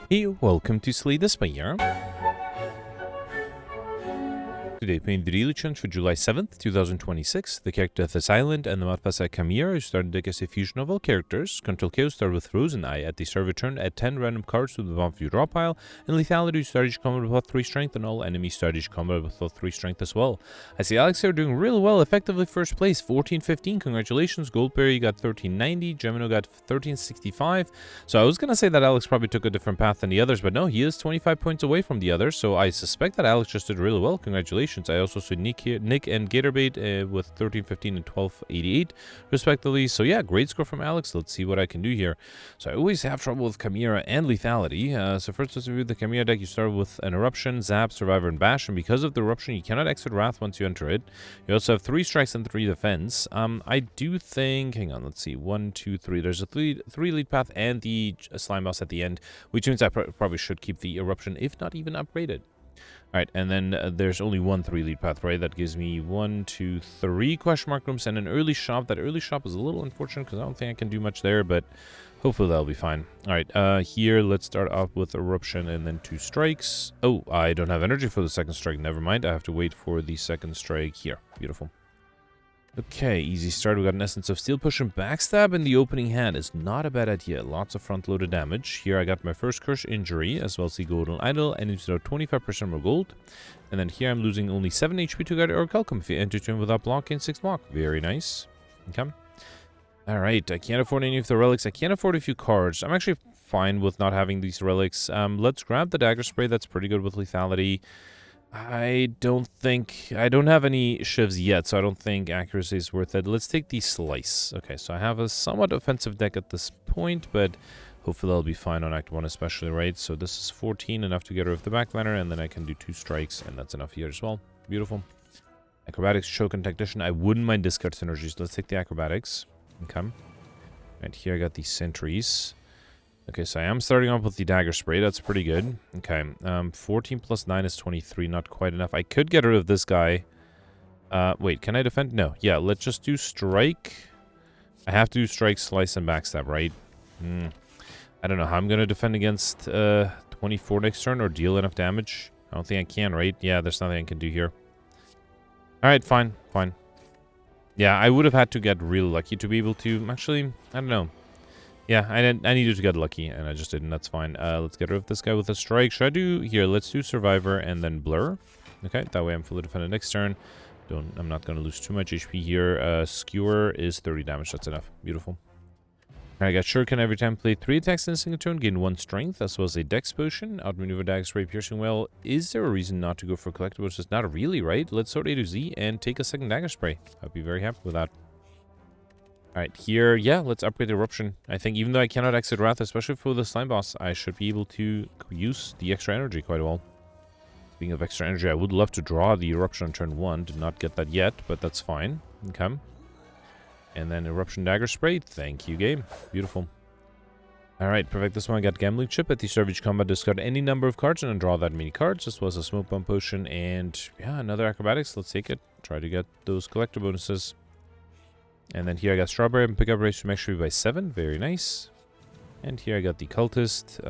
Hey, welcome to Slay the Spire. Today playing the daily challenge for July 7th, 2026. The character This Island and the modifier Chimera started deck as a fusion of all characters. Control Chaos started with Frozen Eye. At the start of turn, add 10 random cards to the bottom of your draw pile. And Lethality started each combat with 3 strength, and all enemies started each combat with 3 strength as well. I see Alex here doing real well, effectively first place, 1415. Congratulations. Goldberry got 1390, Gemino got 1365. So I was going to say that Alex probably took a different path than the others, but no, he is 25 points away from the others. So I suspect that Alex just did really well. Congratulations. I also see Nick and Gatorbait with 1315 and 1288 respectively. So yeah, great score from Alex. Let's see what I can do here. So I always have trouble with Chimera and Lethality. So first let's review the Chimera deck. You start with an Eruption, Zap, Survivor, and Bash. And because of the Eruption, you cannot exit Wrath once you enter it. You also have 3 strikes and 3 defense. I do think, hang on, let's see, 1, 2, 3. There's a 3 lead path and the slime boss at the end, which means I probably should keep the Eruption, if not even upgraded. Alright, and then there's only 1 3-lead path, right? That gives me 1, 2, 3 question mark rooms and an early shop. That early shop is a little unfortunate because I don't think I can do much there, but hopefully that'll be fine. Alright, here let's start off with Eruption and then 2 strikes. Oh, I don't have energy for the second strike. Never mind, I have to wait for the second strike here. Beautiful. Okay, easy start. We got an Essence of Steel Push and Backstab in the opening hand. Is not a bad idea. Lots of front-loaded damage. Here I got my first Curse Injury, as well as the Golden Idol, and it's now 25% more gold. And then here I'm losing only 7 HP to guard or Calcum if you enter turn without blocking 6 block. Very nice. Okay. Alright, I can't afford any of the relics. I can't afford a few cards. I'm actually fine with not having these relics. Let's grab the Dagger Spray. That's pretty good with Lethality. I don't have any shivs yet, so I don't think accuracy is worth it. Let's take the Slice. Okay, so I have a somewhat offensive deck at this point, but hopefully that'll be fine on Act 1 especially, right? So this is 14, enough to get rid of the backliner, and then I can do 2 strikes, and that's enough here as well. Beautiful. Acrobatics, Choke, and Tactician. I wouldn't mind discard synergies. Let's take the Acrobatics. Okay. Right here I got the Sentries. Okay, so I am starting off with the Dagger Spray. That's pretty good. Okay, 14 plus 9 is 23. Not quite enough. I could get rid of this guy. Wait, can I defend? No. Yeah, let's just do Strike. I have to do Strike, Slice, and Backstab, right? I don't know how I'm going to defend against 24 next turn or deal enough damage. I don't think I can, right? Yeah, there's nothing I can do here. Alright, fine. Yeah, I would have had to get real lucky to be able to... Actually, I don't know. Yeah, I needed to get lucky, and I just didn't. That's fine. Let's get rid of this guy with a strike. Should I do... Here, let's do Survivor and then Blur. Okay, that way I'm fully defended next turn. I'm not going to lose too much HP here. Skewer is 30 damage. That's enough. Beautiful. I got Shuriken every time play 3 attacks in a single turn. Gain 1 strength, as well as a Dex Potion. Outmaneuver, Dagger Spray, Piercing Well. Is there a reason not to go for collectibles? It's not really, right? Let's sort A to Z and take a second Dagger Spray. I'd be very happy with that. Alright, here, yeah, let's upgrade the Eruption. I think even though I cannot exit Wrath, especially for the Slime Boss, I should be able to use the extra energy quite well. Speaking of extra energy, I would love to draw the Eruption on turn 1. Did not get that yet, but that's fine. Okay. And then Eruption Dagger Spray. Thank you, game. Beautiful. Alright, perfect. This one I got Gambling Chip. At the start of each combat, discard any number of cards and then draw that many cards. This was a Smoke Bomb Potion and, yeah, another Acrobatics. Let's take it. Try to get those collector bonuses. And then here I got Strawberry and Pickup Race to make sure we buy 7. Very nice. And here I got the Cultist.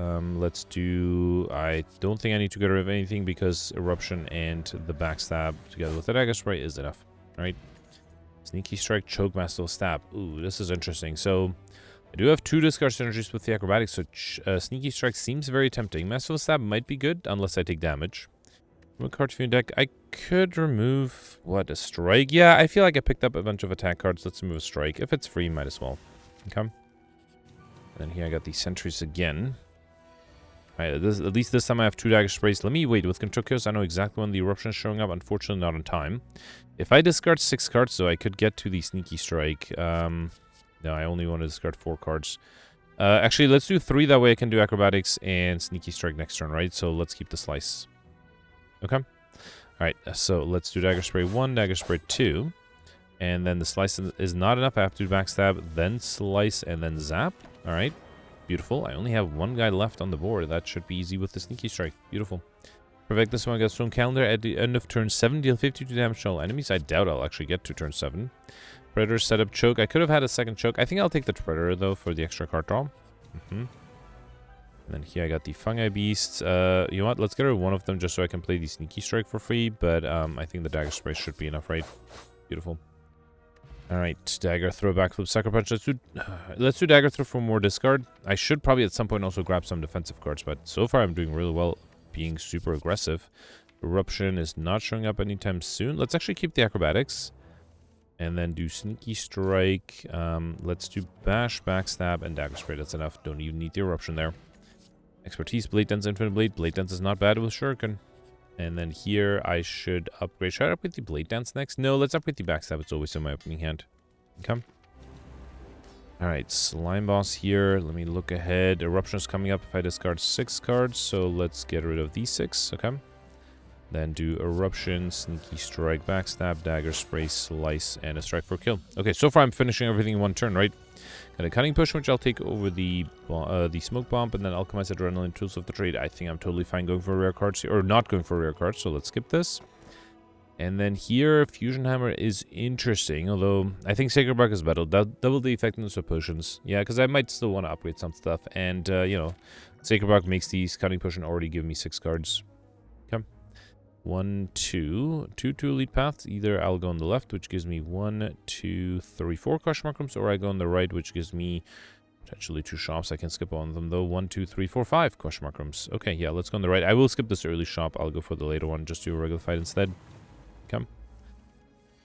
Let's do... I don't think I need to get rid of anything because Eruption and the Backstab together with the Dagger Spray is enough. Alright. Sneaky Strike, Choke, Masterful Stab. Ooh, this is interesting. So, I do have 2 discard synergies with the Acrobatics, so Sneaky Strike seems very tempting. Masterful Stab might be good unless I take damage. From a card from your deck, I could remove, what, a Strike? Yeah, I feel like I picked up a bunch of attack cards. Let's remove a Strike. If it's free, might as well. Okay. And then here I got the Sentries again. Alright, at least this time I have 2 Dagger Sprays. Let me wait. With Control Chaos, I know exactly when the Eruption is showing up. Unfortunately, not on time. If I discard 6 cards, though, I could get to the Sneaky Strike. No, I only want to discard 4 cards. Actually, let's do 3. That way I can do Acrobatics and Sneaky Strike next turn, right? So let's keep the Slice. Okay. Alright, so let's do Dagger Spray 1, Dagger Spray 2. And then the Slice is not enough. I have to do Backstab, then Slice, and then Zap. Alright, beautiful. I only have 1 guy left on the board. That should be easy with the Sneaky Strike. Beautiful. Perfect. This one I got Stone Calendar. At the end of turn 7, deal 52 damage to all enemies. I doubt I'll actually get to turn 7. Predator setup Choke. I could have had a second Choke. I think I'll take the Predator, though, for the extra card draw. And then here I got the Fungi Beasts. You know what? Let's get rid of one of them just so I can play the Sneaky Strike for free. But I think the Dagger Spray should be enough, right? Beautiful. Alright, Dagger Throw, Backflip, Sucker Punch. Let's do Dagger Throw for more discard. I should probably at some point also grab some defensive cards, but so far I'm doing really well being super aggressive. Eruption is not showing up anytime soon. Let's actually keep the Acrobatics. And then do Sneaky Strike. Let's do Bash, Backstab, and Dagger Spray. That's enough. Don't even need the Eruption there. Expertise, Blade Dance, Infinite Blade. Blade Dance is not bad with Shuriken. And then here I should upgrade. Should I upgrade the Blade Dance next? No, let's upgrade the Backstab. It's always in my opening hand. Okay. Alright, Slime Boss here. Let me look ahead. Eruption is coming up if I discard 6 cards. So let's get rid of these 6. Okay. Then do Eruption, Sneaky Strike, Backstab, Dagger Spray, Slice, and a Strike for kill. Okay, so far I'm finishing everything in one turn, right? Got a Cunning Push, which I'll take over the Smoke Bomb, and then Alchemize Adrenaline, Tools of the Trade. I think I'm totally fine going for rare cards here, or not going for rare cards, so let's skip this. And then here, Fusion Hammer is interesting, although I think Sacred Bark is better. Double the effectiveness of potions. Yeah, because I might still want to upgrade some stuff, and, you know, Sacred Bark makes these Cunning Push and already give me 6 cards. Okay. 1, 2. 2 elite paths. Either I'll go on the left, which gives me 1, 2, 3, 4 question mark rooms, or I go on the right, which gives me potentially 2 shops. I can skip on them though. 1, 2, 3, 4, 5 question mark rooms. Okay, yeah, let's go on the right. I will skip this early shop. I'll go for the later one. Just do a regular fight instead. Come.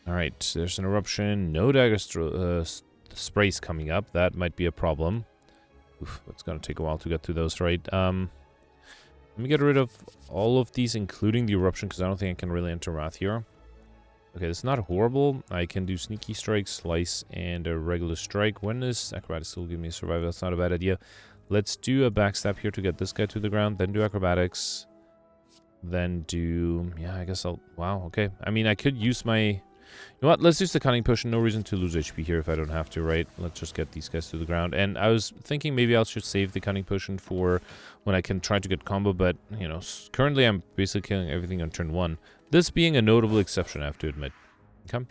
Alright, there's an Eruption. No Dagger Sprays coming up. That might be a problem. Oof, it's gonna take a while to get through those, right? Let me get rid of all of these, including the Eruption, because I don't think I can really enter Wrath here. Okay, it's not horrible. I can do Sneaky Strike, Slice, and a regular Strike. When is Acrobatics still give me a Survival? That's not a bad idea. Let's do a Backstab here to get this guy to the ground. Then do Acrobatics. Then do... Yeah, I guess I'll... Wow, okay. I mean, I could use my... You know what? Let's use the Cunning Potion. No reason to lose HP here if I don't have to, right? Let's just get these guys to the ground. And I was thinking maybe I should save the Cunning Potion for when I can try to get combo, but, you know, currently I'm basically killing everything on turn 1. This being a notable exception, I have to admit. Okay.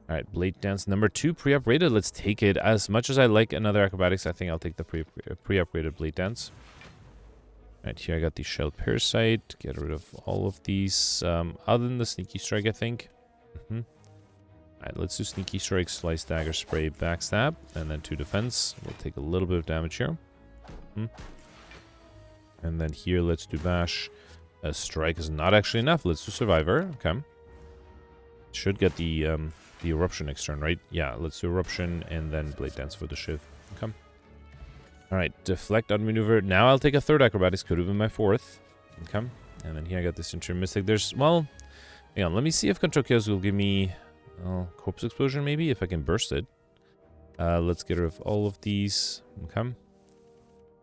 Alright, Blade Dance number 2, pre-upgraded. Let's take it. As much as I like another Acrobatics, I think I'll take the pre-upgraded Blade Dance. Alright, here I got the Shell Parasite. Get rid of all of these. Other than the Sneaky Strike, I think. Alright, let's do Sneaky Strike, Slice, Dagger Spray, Backstab, and then 2 defense. We'll take a little bit of damage here. And then here, let's do Bash. Strike is not actually enough. Let's do Survivor. Okay. Should get the Eruption next turn, right? Yeah, let's do Eruption, and then Blade Dance for the Shiv. Okay. Alright, Deflect, Outmaneuver. Now I'll take a 3rd Acrobatics. Could have been my 4th. Okay. And then here I got this Interim Mystic. There's, well... Hang on, let me see if Control Chaos will give me Corpse Explosion, maybe, if I can burst it. Let's get rid of all of these. Okay.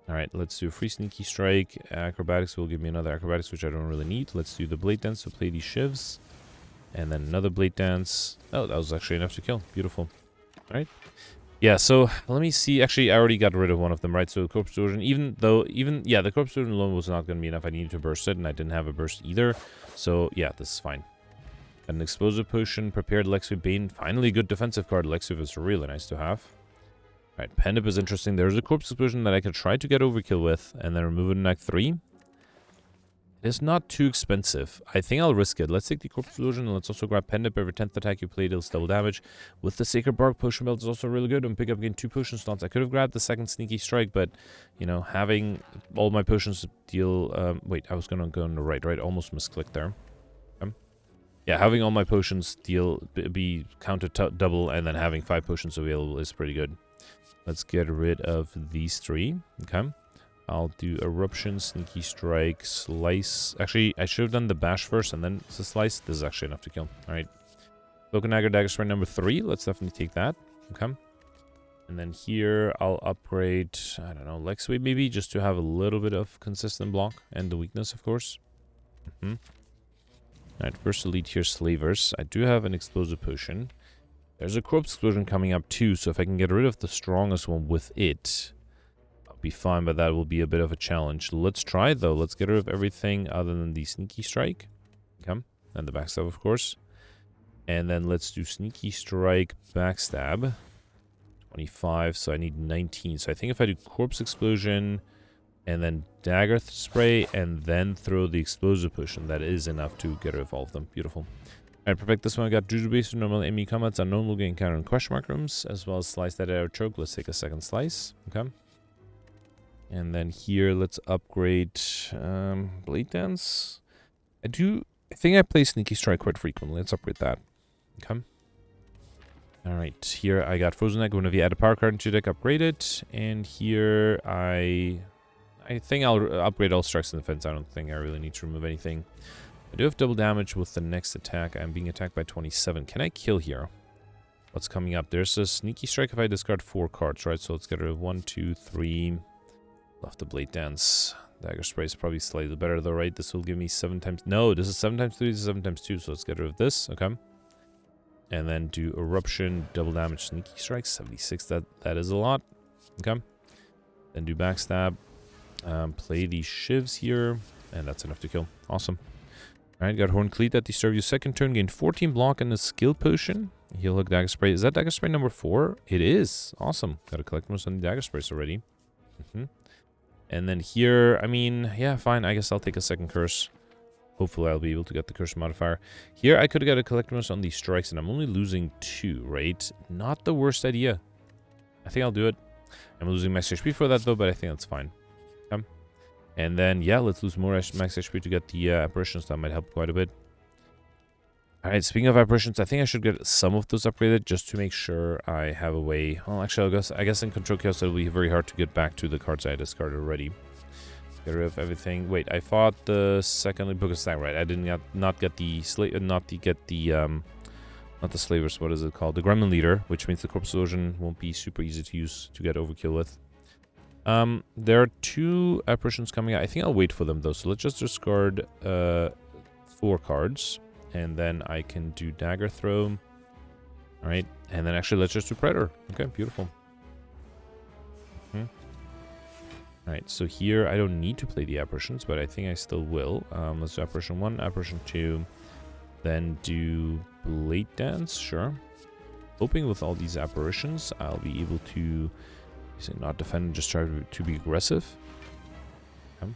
Alright, let's do a free Sneaky Strike. Acrobatics will give me another Acrobatics, which I don't really need. Let's do the Blade Dance to play these Shivs. And then another Blade Dance. Oh, that was actually enough to kill. Beautiful. Alright. Yeah, so let me see. Actually, I already got rid of one of them, right? So the Corpse Explosion, yeah, the Corpse Explosion alone was not going to be enough. I needed to burst it, and I didn't have a burst either. So, yeah, this is fine. An Explosive Potion, Prepared Lexi Bane. Finally, good defensive card. Lexi is really nice to have. Alright, Pendip is interesting. There's a Corpse Explosion that I could try to get Overkill with, and then remove it in Act 3. It's not too expensive. I think I'll risk it. Let's take the Corpse Explosion, and let's also grab Pendip. Every 10th attack you play deals double damage. With the Sacred Bark, Potion Belt is also really good. And pick up again 2 potion slots. I could have grabbed the 2nd Sneaky Strike, but, you know, having all my potions deal... wait, I was going to go on the right? Almost misclicked there. Yeah, having all my potions be counted double, and then having 5 potions available is pretty good. Let's get rid of these 3. Okay. I'll do Eruption, Sneaky Strike, Slice. Actually, I should have done the Bash first and then the Slice. This is actually enough to kill. Alright. Bokunaga Dagger Spray number 3. Let's definitely take that. Okay. And then here, I'll upgrade, I don't know, Lexway maybe, just to have a little bit of consistent block. And the weakness, of course. Alright, first elite here, Slavers. I do have an Explosive Potion. There's a Corpse Explosion coming up too, so if I can get rid of the strongest one with it, I'll be fine, but that will be a bit of a challenge. Let's try, though. Let's get rid of everything other than the Sneaky Strike. Okay, and the Backstab, of course. And then let's do Sneaky Strike, Backstab. 25, so I need 19. So I think if I do Corpse Explosion, and then dagger spray, and then throw the explosive potion. That is enough to get rid of all of them. Beautiful. Alright, perfect. This one I got Juju base, normal enemy combats, unknown will get encounter in question mark rooms, as well as slice that artichoke. Let's take a second slice. Okay. And then here, let's upgrade Blade Dance. I think I play Sneaky Strike quite frequently. Let's upgrade that. Okay. Alright, here I got Frozen Egg. Whenever you add a power card into your deck, upgrade it. And here I think I'll upgrade all strikes and defense. I don't think I really need to remove anything. I do have double damage with the next attack. I'm being attacked by 27. Can I kill here? What's coming up? There's a Sneaky Strike if I discard 4 cards, right? So let's get rid of 1, 2, 3. Love the Blade Dance. Dagger Spray is probably slightly better though, right? This will give me 7 times... No, this is 7 times 3, this is 7 times 2. So let's get rid of this, okay? And then do Eruption, double damage, Sneaky Strike, 76. That is a lot, okay? Then do Backstab. Play these Shivs here, and that's enough to kill. Awesome. Alright, got Horn Cleat that disturb you second turn, gain 14 block and a skill potion. Heal Hook Dagger Spray. Is that Dagger Spray number 4? It is. Awesome. Gotta collect most on the Dagger Sprays already. And then here, I mean, yeah, fine. I guess I'll take a second curse. Hopefully I'll be able to get the curse modifier. Here I could have got a collect most on these strikes, and I'm only losing 2, right? Not the worst idea. I think I'll do it. I'm losing max HP for that though, but I think that's fine. And then, yeah, let's lose more max HP to get the apparitions. That might help quite a bit. Alright, speaking of apparitions, I think I should get some of those upgraded just to make sure I have a way. Well, actually, I guess in Control Chaos it'll be very hard to get back to the cards I discarded already. Get rid of everything. Wait, I fought the second book of stack, right? I didn't not get the not the slavers. What is it called? The Gremlin Leader, which means the Corpse Explosion won't be super easy to use to get overkill with. There are 2 apparitions coming out. I think I'll wait for them though. So let's just discard 4 cards, and then I can do Dagger Throw. All right, and then actually let's just do Predator. Okay, beautiful. All right, so here I don't need to play the apparitions, but I think I still will. Let's do Apparition 1, Apparition 2, then do Blade Dance. Sure. Hoping with all these apparitions I'll be able to. Not defend, just try to be aggressive. Okay.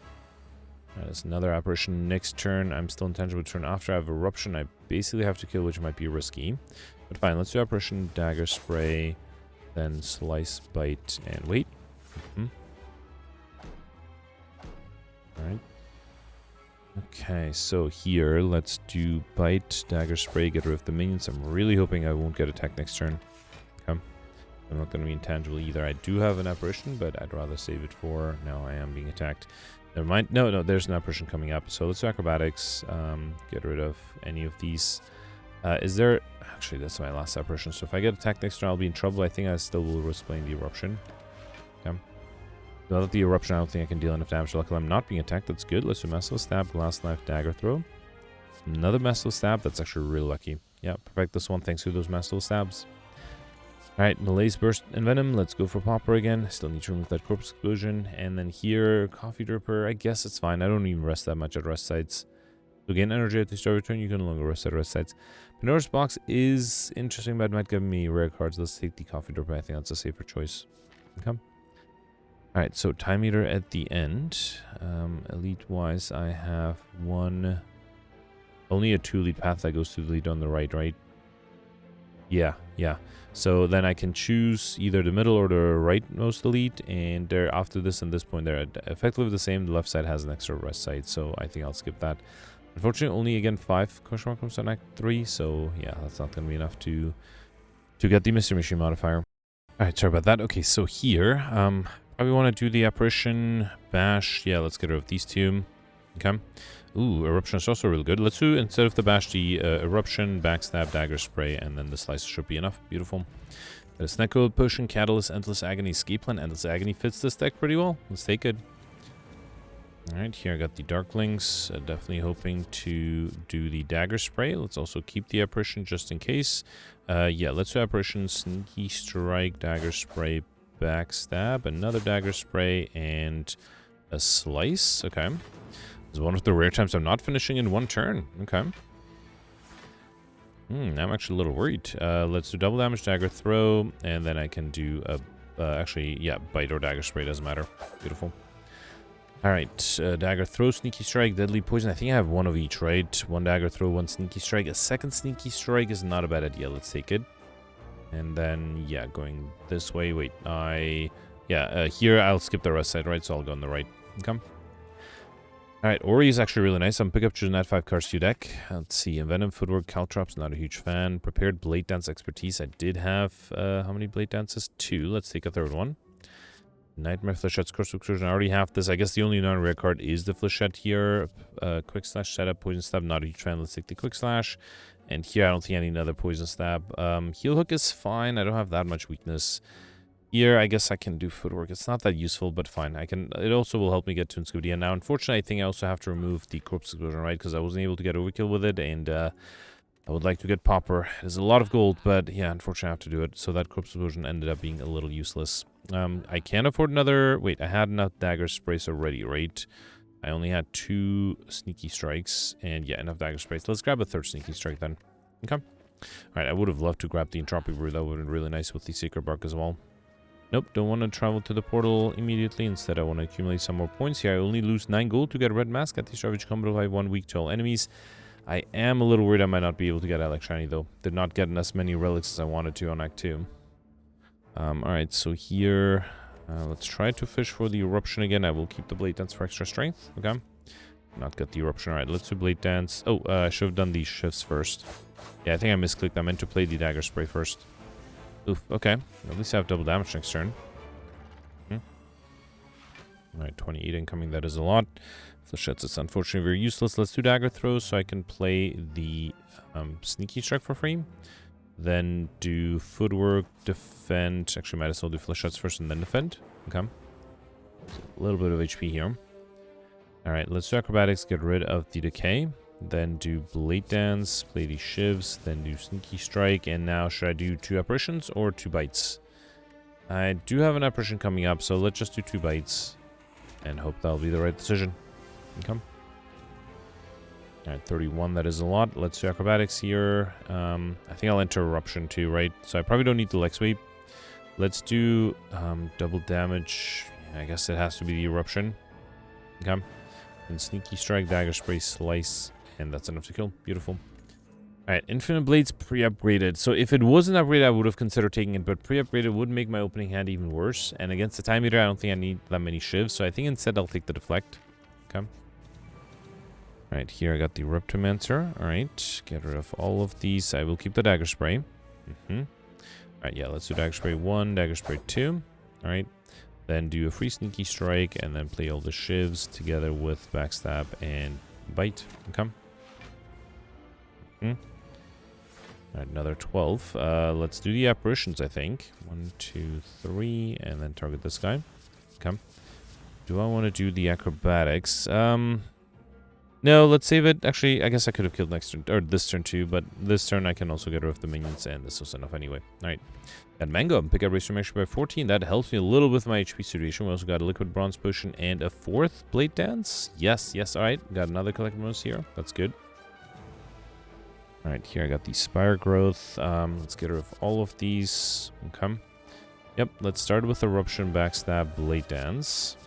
There's another apparition next turn. I'm still intangible turn after I have Eruption. I basically have to kill, which might be risky. But fine, let's do Apparition, Dagger Spray, then Slice, Bite, and wait. Alright. Okay, so here, let's do Bite, Dagger Spray, get rid of the minions. I'm really hoping I won't get attacked next turn. Okay. I'm not going to be intangible either. I do have an apparition, but I'd rather save it for... Now I am being attacked. Never mind. No, there's an apparition coming up. So let's do acrobatics. Get rid of any of these. Is there... Actually, that's my last apparition. So if I get attacked next turn, I'll be in trouble. I think I still will risk playing the Eruption. Okay. Now that the Eruption, I don't think I can deal enough damage. Luckily, I'm not being attacked. That's good. Let's do Merciless Stab, Glass Knife, Dagger Throw. Another Merciless Stab. That's actually really lucky. Yeah, perfect this one thanks to those Merciless Stabs. Alright, Malaise Burst and Venom. Let's go for Popper again. Still need to remove that Corpse Explosion. And then here, Coffee Dripper. I guess it's fine. I don't even rest that much at rest sites. To gain energy at the start of turn, you can no longer rest at rest sites. Pandora's Box is interesting, but it might give me rare cards. Let's take the Coffee Dripper. I think that's a safer choice. Okay. Alright, so Time Meter at the end. Elite-wise, I have only a 2-elite path that goes to the lead on the right? Yeah. So then I can choose either the middle or the rightmost elite, and they're after this and this point they're effectively the same. The left side has an extra rest site, so I think I'll skip that. Unfortunately, only again 5 question mark comes on Act 3, so yeah, that's not going to be enough to get the Mystery Machine modifier. Alright, sorry about that. Okay, so here, probably want to do the Apparition, Bash. Yeah, let's get rid of these 2. Okay. Ooh, Eruption is also really good. Let's do, instead of the Bash, the Eruption, Backstab, Dagger Spray, and then the Slice should be enough. Beautiful. Got a Snack Code, Potion, Catalyst, Endless Agony, Escape Plan. Endless Agony fits this deck pretty well. Let's take it. Alright, here I got the Darklings. Definitely hoping to do the Dagger Spray. Let's also keep the Apparition just in case. Yeah, let's do Apparition, Sneaky Strike, Dagger Spray, Backstab, another Dagger Spray, and a Slice. Okay. This is one of the rare times I'm not finishing in one turn. Okay. I'm actually a little worried. Let's do double damage, Dagger Throw, and then I can do a... actually, yeah, Bite or Dagger Spray, doesn't matter. Beautiful. Alright, dagger throw, sneaky strike, deadly poison. I think I have one of each, right? One dagger throw, one sneaky strike. A second sneaky strike is not a bad idea. Let's take it. And then, yeah, going this way. Wait, here I'll skip the rest side, right? So I'll go on the right. Okay. Alright, Ori is actually really nice. I'm pick up choosing that 5 cards to deck. Let's see. Envenom, Footwork, Caltrops, not a huge fan. Prepared Blade Dance expertise. I did have, how many Blade Dances? 2. Let's take a third one. Nightmare, Flechette's Curse of Exclusion. I already have this. I guess the only non-rare card is the Flechette here. Quick Slash setup, Poison Stab, not a huge fan. Let's take the Quick Slash. And here I don't think I need another Poison Stab. Heal Hook is fine. I don't have that much weakness. Here, I guess I can do Footwork. It's not that useful, but fine. It also will help me get to Inscudia. Now, unfortunately, I think I also have to remove the Corpse Explosion, right? Because I wasn't able to get Overkill with it, and I would like to get Popper. There's a lot of gold, but yeah, unfortunately, I have to do it. So that Corpse Explosion ended up being a little useless. I can't afford another... Wait, I had enough Dagger Sprays already, right? I only had 2 Sneaky Strikes, and yeah, enough Dagger Sprays. Let's grab a 3rd Sneaky Strike then. Okay. Alright, I would have loved to grab the Entropic Brew. That would have been really nice with the Sacred Bark as well. Nope, don't want to travel to the portal immediately. Instead, I want to accumulate some more points here. I only lose 9 gold to get a Red Mask at the Savage combo. I have 1 week to all enemies. I am a little worried I might not be able to get Alex Shiny, though. Did not get as many relics as I wanted to on Act 2. Alright, so here... let's try to fish for the Eruption again. I will keep the Blade Dance for extra strength. Okay. Not get the Eruption. Alright, let's do Blade Dance. Oh, I should have done these shifts first. Yeah, I think I misclicked. I meant to play the Dagger Spray first. Oof, okay. At least I have double damage next turn. Alright, 28 incoming. That is a lot. Flechettes is unfortunately very useless. Let's do Dagger Throws so I can play the Sneaky Strike for free. Then do Footwork, Defend. Actually, might as well do Flechettes first and then Defend. Okay. So a little bit of HP here. Alright, let's do Acrobatics, get rid of the Decay. Then do Blade Dance, play the Shivs, then do Sneaky Strike, and now should I do 2 Apparitions or 2 Bites? I do have an Apparition coming up, so let's just do 2 Bites and hope that'll be the right decision. Okay. Alright, 31, that is a lot. Let's do Acrobatics here. I think I'll enter Eruption too, right? So I probably don't need the Leg Sweep. Let's do double damage. I guess it has to be the Eruption. Okay. And Sneaky Strike, Dagger Spray, Slice. And that's enough to kill. Beautiful. Alright, Infinite Blades pre-upgraded. So if it wasn't upgraded, I would have considered taking it. But pre-upgraded would make my opening hand even worse. And against the Time Eater, I don't think I need that many Shivs. So I think instead I'll take the Deflect. Okay. Alright, here I got the Reptomancer. Alright, get rid of all of these. I will keep the Dagger Spray. Alright, yeah, let's do Dagger Spray 1, Dagger Spray 2. Alright. Then do a free Sneaky Strike. And then play all the Shivs together with Backstab and Bite. Okay. Alright, another 12. Let's do the Apparitions, I think. 1, 2, 3, and then target this guy. Okay. Do I want to do the Acrobatics? No, let's save it. Actually, I guess I could have killed next turn, or this turn too, but this turn I can also get rid of the minions, and this was enough anyway. Alright. Got Mango and pick up Race Reaction by 14. That helps me a little with my HP situation. We also got a Liquid Bronze Potion and a 4th Blade Dance. Yes, alright. Got another Collector bonus here. That's good. Alright, here I got the Spire Growth. Let's get rid of all of these. Okay. Yep, let's start with Eruption, Backstab, Blade Dance.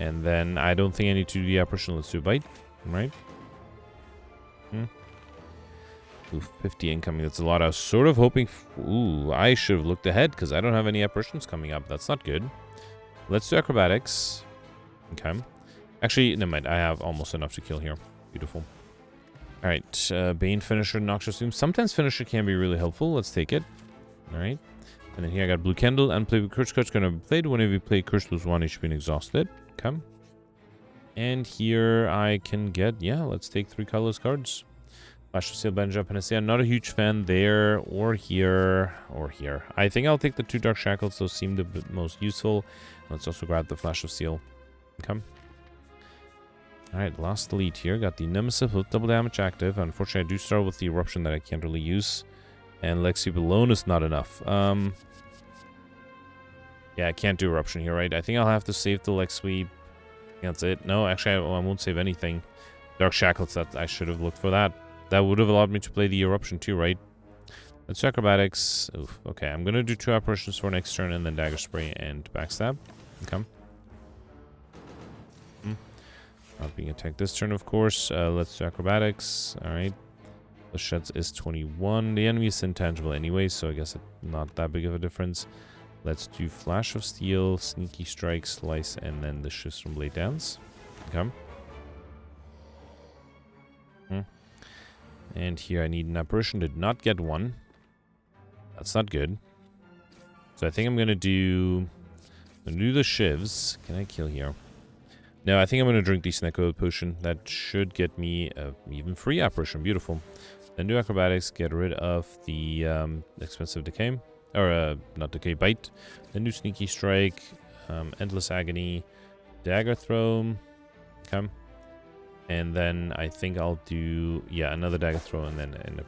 And then I don't think I need to do the Apparition. Let's do Bite. Right? Ooh, 50 incoming. That's a lot. I was sort of hoping... Ooh, I should have looked ahead because I don't have any Apparitions coming up. That's not good. Let's do Acrobatics. Okay. Actually, never mind. I have almost enough to kill here. Beautiful. Alright, Bane Finisher, Noxious Doom. Sometimes Finisher can be really helpful. Let's take it. Alright. And then here I got Blue Candle. Unplay with Curse card's gonna be played. Whenever you play Curse, lose 1 HP and exhausted. Okay. And here I can get, yeah, let's take 3 colorless cards. Flash of Seal, Benja, Panacea. I'm not a huge fan there, or here, or here. I think I'll take the 2 Dark Shackles. Those seem the most useful. Let's also grab the Flash of Seal. Okay. Alright, last lead here. Got the Nemesis with double damage active. Unfortunately, I do start with the Eruption that I can't really use. And Leg Sweep alone is not enough. Yeah, I can't do Eruption here, right? I think I'll have to save the Leg Sweep. That's it. No, actually, I won't save anything. Dark Shackles, that I should have looked for that. That would have allowed me to play the Eruption too, right? Let's do Acrobatics. Oof, okay, I'm going to do 2 Apparitions for next turn and then Dagger Spray and Backstab. Okay. Not being attacked this turn, of course. Let's do acrobatics. Alright. The Sheds is 21. The enemy is intangible anyway, so I guess it's not that big of a difference. Let's do Flash of Steel, Sneaky Strike, Slice, and then the shifts from Blade Dance. Okay. And here I need an Apparition. Did not get one. That's not good. So I think I'm gonna do the shivs. Can I kill here? No, I think I'm gonna drink the Snecko Potion. That should get me even free Apparition. Beautiful. Then do acrobatics. Get rid of the expensive decay, or not decay, bite. Then do Sneaky Strike, Endless Agony, Dagger Throw. Okay. And then I think I'll do, yeah, another Dagger Throw and then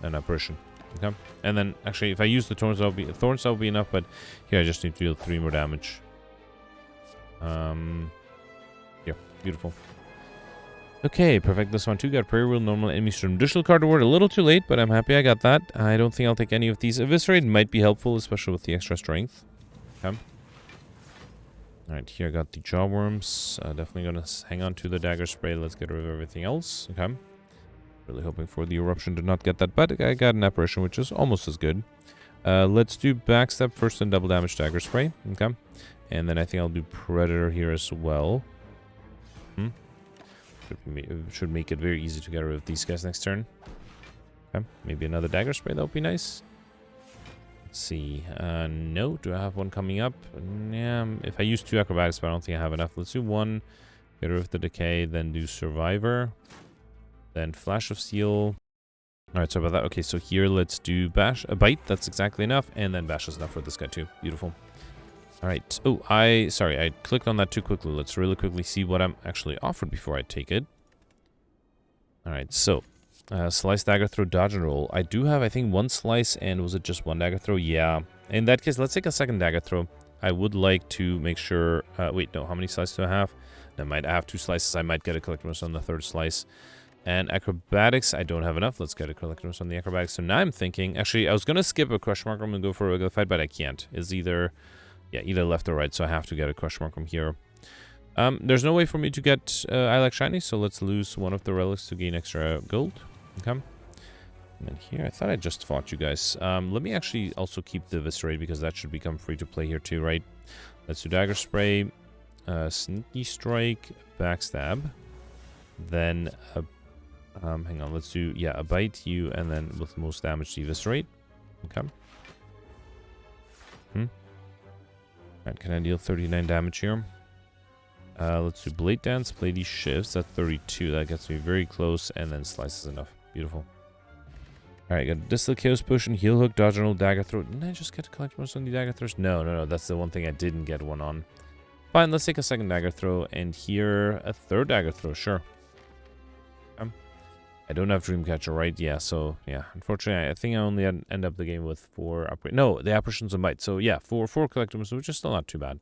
an Apparition. Okay. And then, actually, if I use the Thorns, that'll be enough, but here I just need to deal 3 more damage. Yeah, beautiful. Okay, perfect this one too. Got Prayer Wheel, normal enemies from additional card reward. A little too late, but I'm happy I got that. I don't think I'll take any of these. Eviscerate might be helpful, especially with the extra strength. Okay. Alright, here I got the Jaw Worms. Definitely gonna hang on to the Dagger Spray. Let's get rid of everything else. Okay. Really hoping for the Eruption to not get that, but I got an Apparition, which is almost as good. Let's do Backstab first and double damage Dagger Spray. Okay. And then I think I'll do Predator here as well. Should make it very easy to get rid of these guys next turn. Okay. Maybe another Dagger Spray, that would be nice. Let's see. No. Do I have one coming up? Yeah, if I use 2 acrobatics, but I don't think I have enough. Let's do 1. Get rid of the decay. Then do Survivor. Then Flash of Steel. Alright, sorry about that. Okay, so here let's do Bite. That's exactly enough. And then Bash is enough for this guy too. Beautiful. Alright. Oh, sorry, I clicked on that too quickly. Let's really quickly see what I'm actually offered before I take it. Alright, so Slice, Dagger Throw, Dodge and Roll. I do have, I think, 1 Slice, and was it just 1 Dagger Throw? Yeah. In that case, let's take a second Dagger Throw. I would like to make sure... wait, no, how many slices do I have? I might have 2 slices. I might get a Collectimus on the 3rd slice. And acrobatics, I don't have enough. Let's get a Collectimus on the acrobatics. So now I'm thinking... Actually, I was going to skip a Crush Mark and go for a regular fight, but I can't. It's either... Yeah, either left or right, so I have to get a Crush Mark here. There's no way for me to get I Like Shiny, so let's lose one of the relics to gain extra gold. Okay. And then here, I thought I just fought you guys. Let me actually also keep the Eviscerate, because that should become free to play here too, right? Let's do Dagger Spray, Sneaky Strike, Backstab. Then, hang on, let's do, yeah, a Bite, you, and then with most damage, the Eviscerate. Okay. Alright, can I deal 39 damage here? Let's do Blade Dance, play these shifts at 32. That gets me very close, and then Slice is enough. Beautiful. Alright, got Distal Chaos Potion, Heal Hook, Dodge and Roll, Dagger Throw. Didn't I just get a Collectimus on the Dagger Throws? No. That's the one thing I didn't get one on. Fine, let's take a second Dagger Throw, and here a 3rd Dagger Throw, sure. I don't have Dreamcatcher, right? Yeah, so, yeah. Unfortunately, I think I only end up the game with 4 upgrades. No, the Apparitions and Bite. So, yeah, 4 Collectibles, which is still not too bad.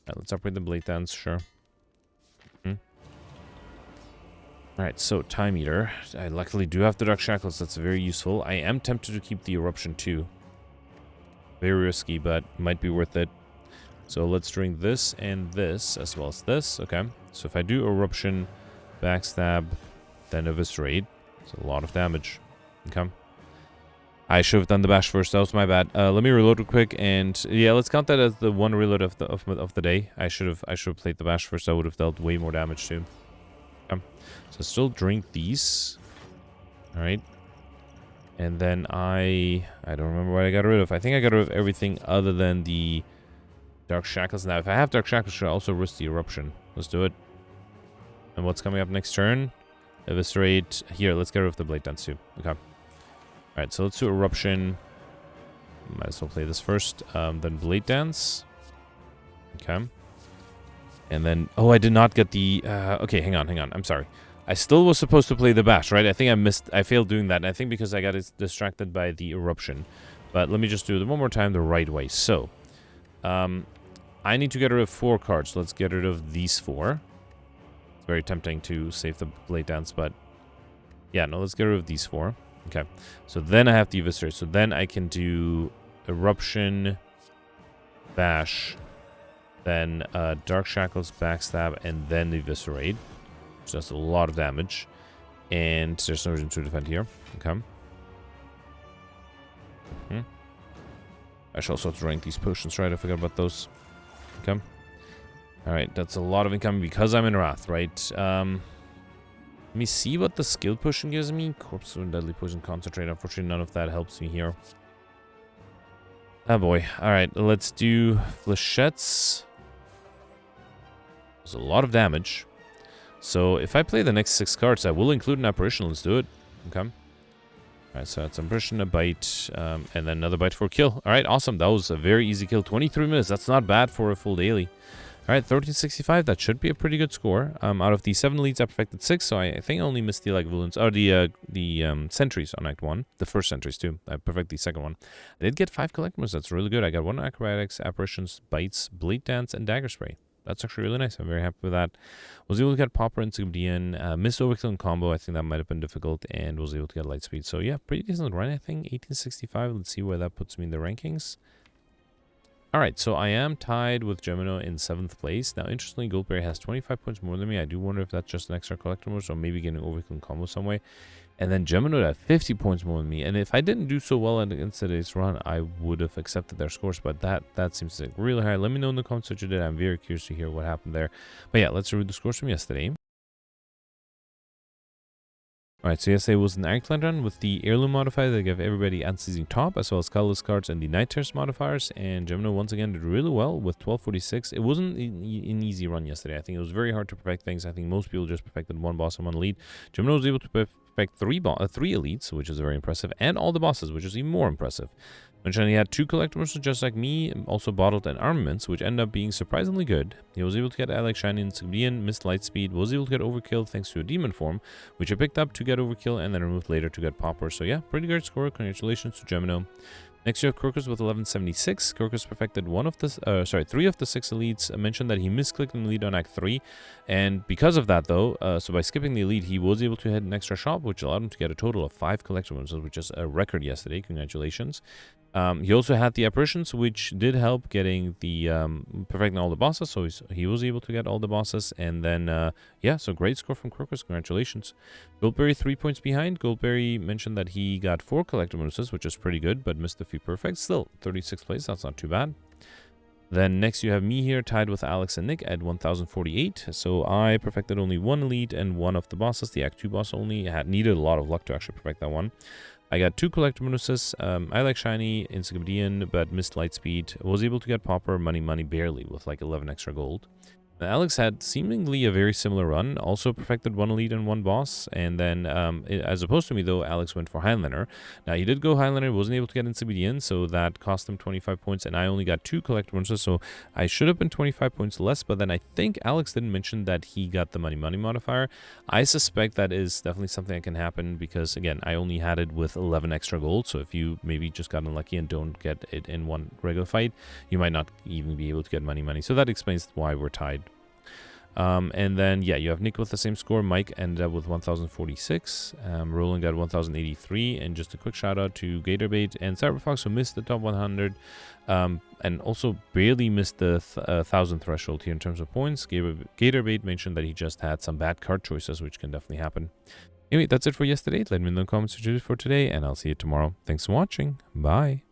Alright, let's upgrade the Blade Dance, sure. Alright, so Time Eater. I luckily do have the Dark Shackles. That's very useful. I am tempted to keep the Eruption too. Very risky, but might be worth it. So let's drink this and this, as well as this. Okay, so if I do Eruption, Backstab, then Eviscerate, it's a lot of damage. Okay. I should have done the Bash first. That was my bad. Let me reload real quick, and yeah, let's count that as the 1 reload of the day. I should have played the Bash first. I would have dealt way more damage too. Okay. So still drink these. All right. And then I don't remember what I got rid of. I think I got rid of everything other than the Dark Shackles. Now, if I have Dark Shackles, should I also risk the Eruption? Let's do it. And what's coming up next turn? Eviscerate. Here, let's get rid of the Blade Dance too. Okay. Alright, so let's do Eruption. Might as well play this first. Then Blade Dance. Okay. And then... Oh, I did not get the... okay, hang on. I'm sorry. I still was supposed to play the Bash, right? I think I failed doing that. And I think because I got distracted by the Eruption. But let me just do it one more time the right way. So, I need to get rid of 4 cards. Let's get rid of these 4. It's very tempting to save the Blade Dance, but... Yeah, no, let's get rid of these 4. Okay, so then I have the Eviscerate. So then I can do Eruption, Bash, then Dark Shackles, Backstab, and then Eviscerate. So that's a lot of damage. And there's no reason to defend here. Okay. I should also have to rank these potions, right? I forgot about those. Okay. Alright, that's a lot of incoming because I'm in Wrath, right? Let me see what the skill potion gives me. Corpse and Deadly Poison Concentrate. Unfortunately, none of that helps me here. Oh boy. Alright, let's do Flechettes. There's a lot of damage. So if I play the next 6 cards, I will include an Apparition. Let's do it. Okay. Alright, so that's Apparition, a bite, and then another bite for a kill. Alright, awesome. That was a very easy kill. 23 minutes. That's not bad for a full daily. Alright, 1365. That should be a pretty good score. Out of the 7 leads, I perfected 6, so I think I only missed the villains, or the sentries on Act 1. The first sentries, too. I perfected the second one. I did get 5 collectibles. That's really good. I got 1 acrobatics, apparitions, bites, blade dance, and dagger spray. That's actually really nice. I'm very happy with that. Was able to get Popper and Sigmdian. Missed Overkill and combo. I think that might have been difficult. And was able to get light speed. So yeah, pretty decent run, I think. 1865. Let's see where that puts me in the rankings. Alright, so I am tied with Gemino in 7th place. Now, interestingly, Goldberry has 25 points more than me. I do wonder if that's just an extra collectible, or maybe getting Overkill and combo some way. And then Gemino had 50 points more than me. And if I didn't do so well against today's run, I would have accepted their scores. But that seems like really high. Let me know in the comments what you did. I'm very curious to hear what happened there. But yeah, let's read the scores from yesterday. Alright, so yesterday was an Ankland run with the Heirloom modifier that gave everybody Unceasing Top, as well as colorless cards and the Night Terrors modifiers. And Gemino once again did really well with 1246. It wasn't an easy run yesterday. I think it was very hard to perfect things. I think most people just perfected 1 boss and 1 lead. Gemino was able to perfect 3 elites, which is very impressive, and all the bosses, which is even more impressive. Mentioned he had 2 collectibles just like me, also bottled and armaments, which ended up being surprisingly good. He was able to get Alex Shiny and Sigmdian, missed Lightspeed, was able to get Overkill thanks to a demon form, which I picked up to get Overkill and then removed later to get Popper. So yeah, pretty good score. Congratulations to Gemino. Next, you have Crocus with 1176. Crocus perfected 3 of the 6 elites. I mentioned that he misclicked an elite on Act 3. And because of that, though, so by skipping the elite, he was able to hit an extra shop, which allowed him to get a total of 5 collectibles, which is a record yesterday. Congratulations. He also had the apparitions, which did help getting the perfecting all the bosses. So he was able to get all the bosses. And then, yeah, so great score from Crocus. Congratulations. Goldberry 3 points behind. Goldberry mentioned that he got 4 collectibles, which is pretty good, but missed a few perfect. Still, 36th place. That's not too bad. Then next you have me here tied with Alex and Nick at 1048. So I perfected only 1 elite and 1 of the bosses. The Act 2 boss only needed a lot of luck to actually perfect that one. I got 2 collector bonuses. I like Shiny, Insigmdian, but missed Lightspeed. Was able to get Popper, Money barely with like 11 extra gold. Alex had seemingly a very similar run, also perfected 1 elite and 1 boss, and then, as opposed to me though, Alex went for Highlander. Now, he did go Highlander, wasn't able to get Insidian, so that cost him 25 points, and I only got 2 collector bonuses, so I should have been 25 points less, but then I think Alex didn't mention that he got the Money modifier. I suspect that is definitely something that can happen, because, again, I only had it with 11 extra gold, so if you maybe just got unlucky and don't get it in one regular fight, you might not even be able to get Money, so that explains why we're tied. And then, yeah, you have Nick with the same score. Mike ended up with 1046. Roland got 1083. And just a quick shout out to Gatorbait and Cyberfox, who missed the top 100. And also barely missed the 1,000 threshold here in terms of points. Gatorbait mentioned that he just had some bad card choices, which can definitely happen. Anyway, that's it for yesterday. Let me know in the comments what you did for today, and I'll see you tomorrow. Thanks for watching. Bye.